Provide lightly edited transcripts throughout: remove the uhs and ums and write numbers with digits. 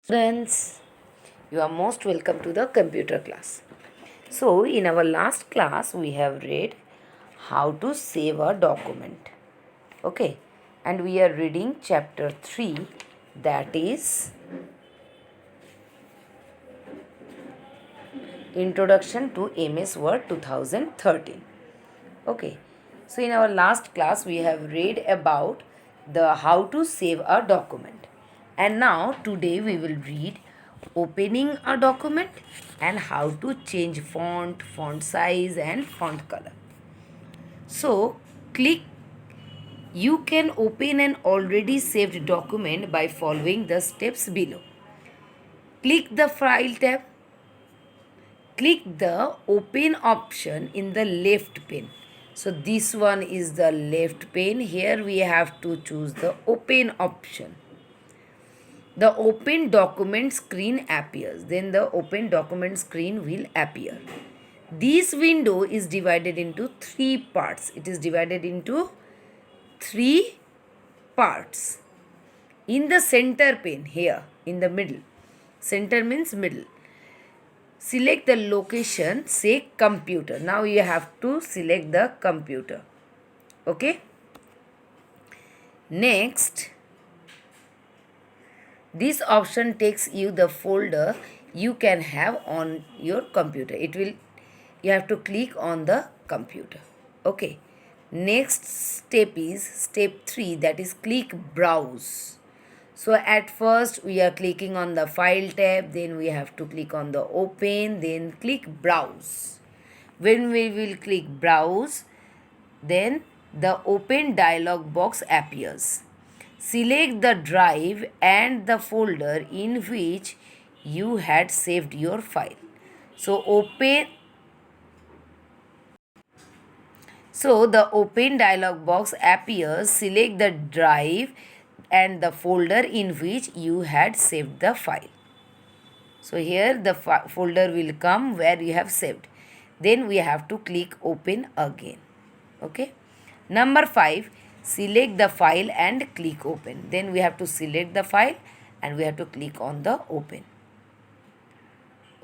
Students, you are most welcome to the computer class. So, in our last class, we have read how to save a document. Okay, and we are reading chapter 3, that is Introduction to MS Word 2013. Okay, so in our last class, we have read about the how to save a document, and now today we will read opening a document and how to change font size and font color. So click you can open an already saved document by following the steps below. Click the file tab. Click the open option in the left pane. So this one is the left pane. Here we have to choose the open option. The open document screen appears. Then the open document screen will appear. This window is divided into three parts. It is divided into three parts. In the center pane here, in the middle. Center means middle. Select the location, say computer. Now you have to select the computer. Okay. Next, this option takes you the folder you can have on your computer. You have to click on the computer. Okay. Next step is step 3, that is click browse. So at first we are clicking on the file tab, then we have to click on the open, then click browse. When we will click browse, then the open dialog box appears. Select the drive and the folder in which you had saved your file. So the open dialog box appears. Select the drive and the folder in which you had saved the file. So here the folder will come where you have saved. Then we have to click open again. Okay. Number 5, select the file and click open. Then we have to select the file and we have to click on the open.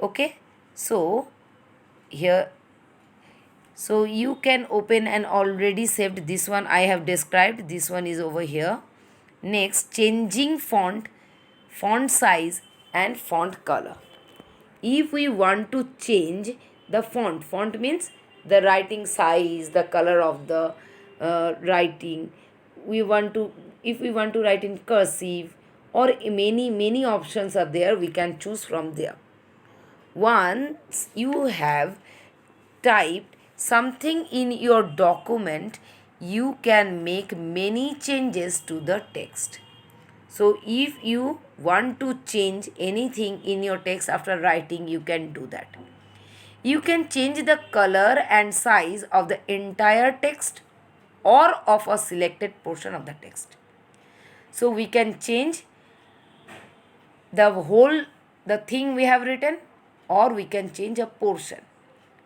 Okay. So here, so you can open an already saved. This one I have described. This one is over here. Next, changing font size and font color. If we want to change the font means the writing size, the color of the writing. If we want to write in cursive or many options are there, we can choose from there. Once you have typed something in your document, you can make many changes to the text. So if you want to change anything in your text after writing, you can do that. You can change the color and size of the entire text or of a selected portion of the text. So we can change the thing we have written, or we can change a portion.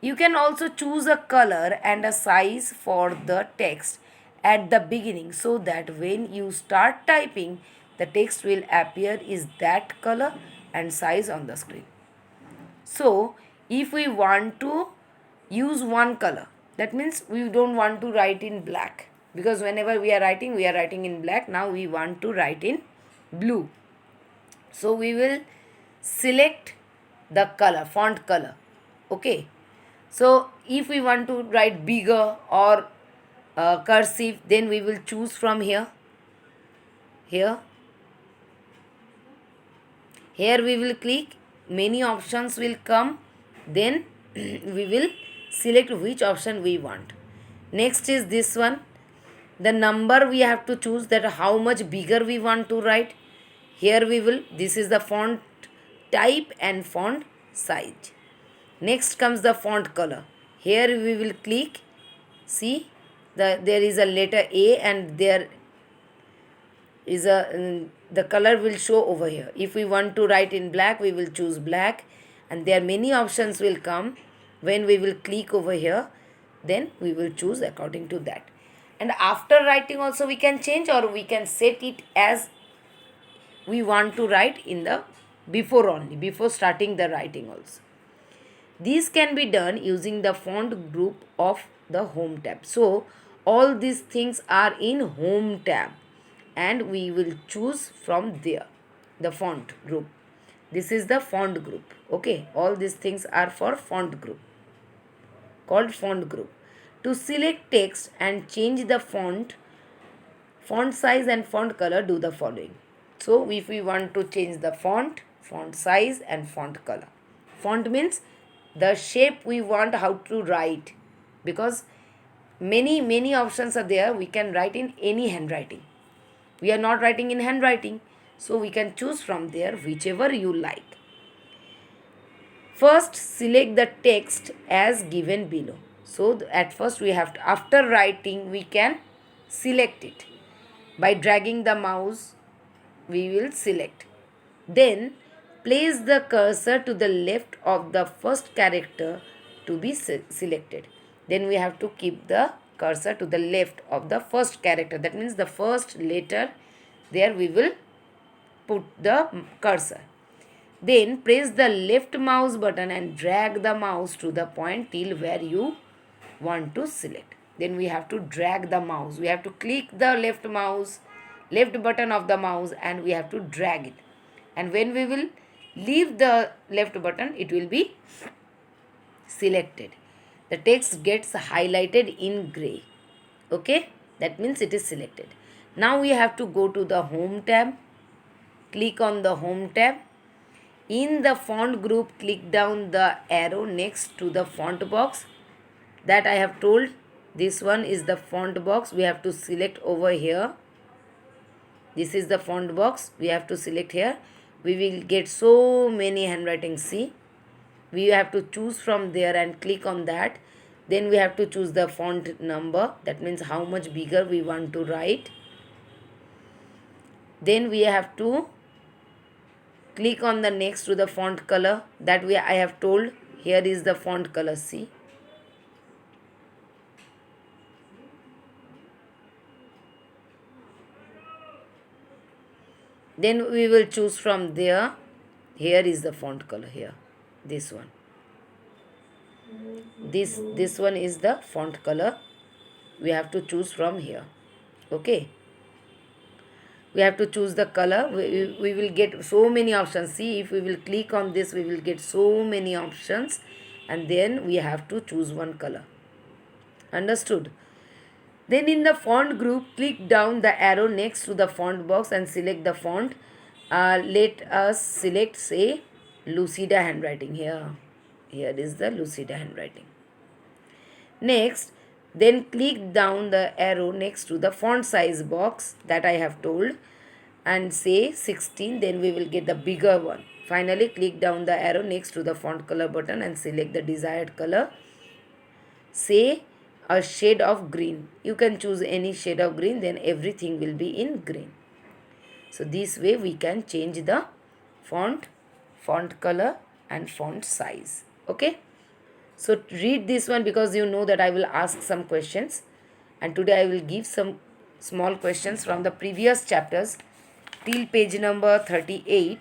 You can also choose a color and a size for the text at the beginning, so that when you start typing, the text will appear is that color and size on the screen. So if we want to use one color, that means we don't want to write in black, because whenever we are writing in black. Now we want to write in blue. So we will select the color, font color. Okay. So if we want to write bigger or cursive, then we will choose from here. Here we will click. Many options will come. Then we will select which option we want. Next is this one. The number we have to choose, that how much bigger we want to write. Here this is the font type and font size. Next comes the font color. Here we will click. See, there is a letter A and there is the color will show over here. If we want to write in black, we will choose black, and there are many options will come. When we will click over here, then we will choose according to that. And after writing also we can change, or we can set it as we want to write in the before starting the writing also. These can be done using the font group of the home tab. So all these things are in home tab and we will choose from there the font group. This is the font group. Okay, all these things are for font group, called font group. To select text and change the font size and font color, do the following. So if we want to change the font size and font color. Font means the shape we want how to write, because many options are there. We can write in any handwriting. We are not writing in handwriting, so we can choose from there whichever you like. First, select the text as given below. So at first we have to, after writing we can select it by dragging the mouse. We will select. Then place the cursor to the left of the first character to be selected. Then we have to keep the cursor to the left of the first character. That means the first letter, there we will put the cursor. Then press the left mouse button and drag the mouse to the point till where you want to select. Then we have to drag the mouse. We have to click the left button of the mouse and we have to drag it. And when we will leave the left button, it will be selected. The text gets highlighted in gray. Okay, that means it is selected. Now we have to go to the home tab. Click on the home tab. In the font group, click down the arrow next to the font box that I have told. This one is the font box. We have to select over here. This is the font box. We have to select here. We will get so many handwritings. See, we have to choose from there and click on that. Then we have to choose the font number. That means how much bigger we want to write. Then we have to click on the next to the font color. That way I have told. Here is the font color. See. Then we will choose from there. Here is the font color here. This one. This one is the font color. We have to choose from here. Okay. We have to choose the color. We will get so many options. See, if we will click on this, we will get so many options. And then we have to choose one color. Understood? Then in the font group, click down the arrow next to the font box and select the font. Let us select, say, Lucida handwriting here. Here is the Lucida handwriting. Next, then click down the arrow next to the font size box that I have told and say 16. Then we will get the bigger one. Finally, click down the arrow next to the font color button and select the desired color. Say a shade of green. You can choose any shade of green, then everything will be in green. So this way we can change the font color and font size. Okay. So read this one because you know that I will ask some questions. And today I will give some small questions from the previous chapters till page number 38.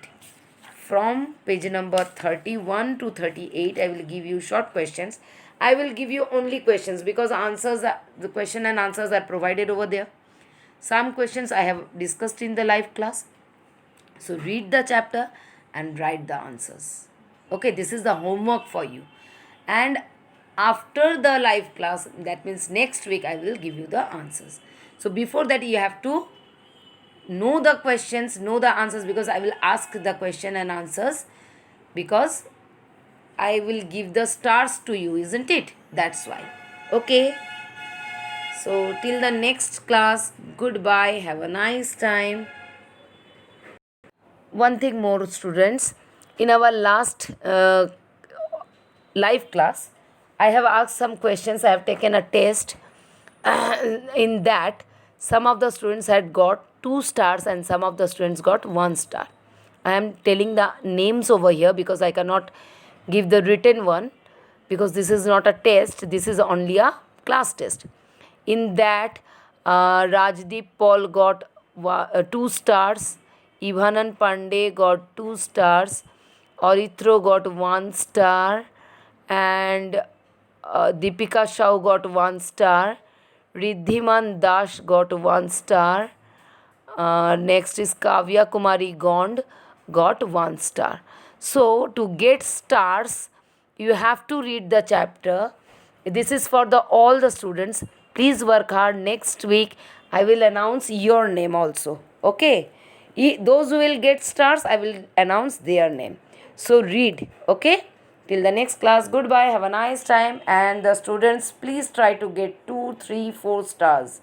From page number 31 to 38 I will give you short questions. I will give you only questions because the question and answers are provided over there. Some questions I have discussed in the live class. So read the chapter and write the answers. Okay, this is the homework for you. And after the live class, that means next week, I will give you the answers. So before that, you have to know the questions, know the answers, because I will ask the question and answers because I will give the stars to you, isn't it? That's why. Okay. So till the next class, goodbye. Have a nice time. One thing more, students. In our last live class, I have asked some questions. I have taken a test. In that, some of the students had got 2 stars and some of the students got 1 star. I am telling the names over here because I cannot give the written one because this is not a test. This is only a class test. In that, Rajdeep Paul got 2 stars. Ivanan Pandey got 2 stars. Orithro got 1 star. And Deepika Shaw got 1 star. Riddhiman Dash got 1 star. Next is Kavya Kumari Gond got 1 star. So to get stars, you have to read the chapter. This is for the all the students. Please work hard. Next week I will announce your name also. Okay. Those who will get stars, I will announce their name. So read. Okay. Till the next class. Goodbye. Have a nice time. And the students, please try to get 2, 3, 4 stars.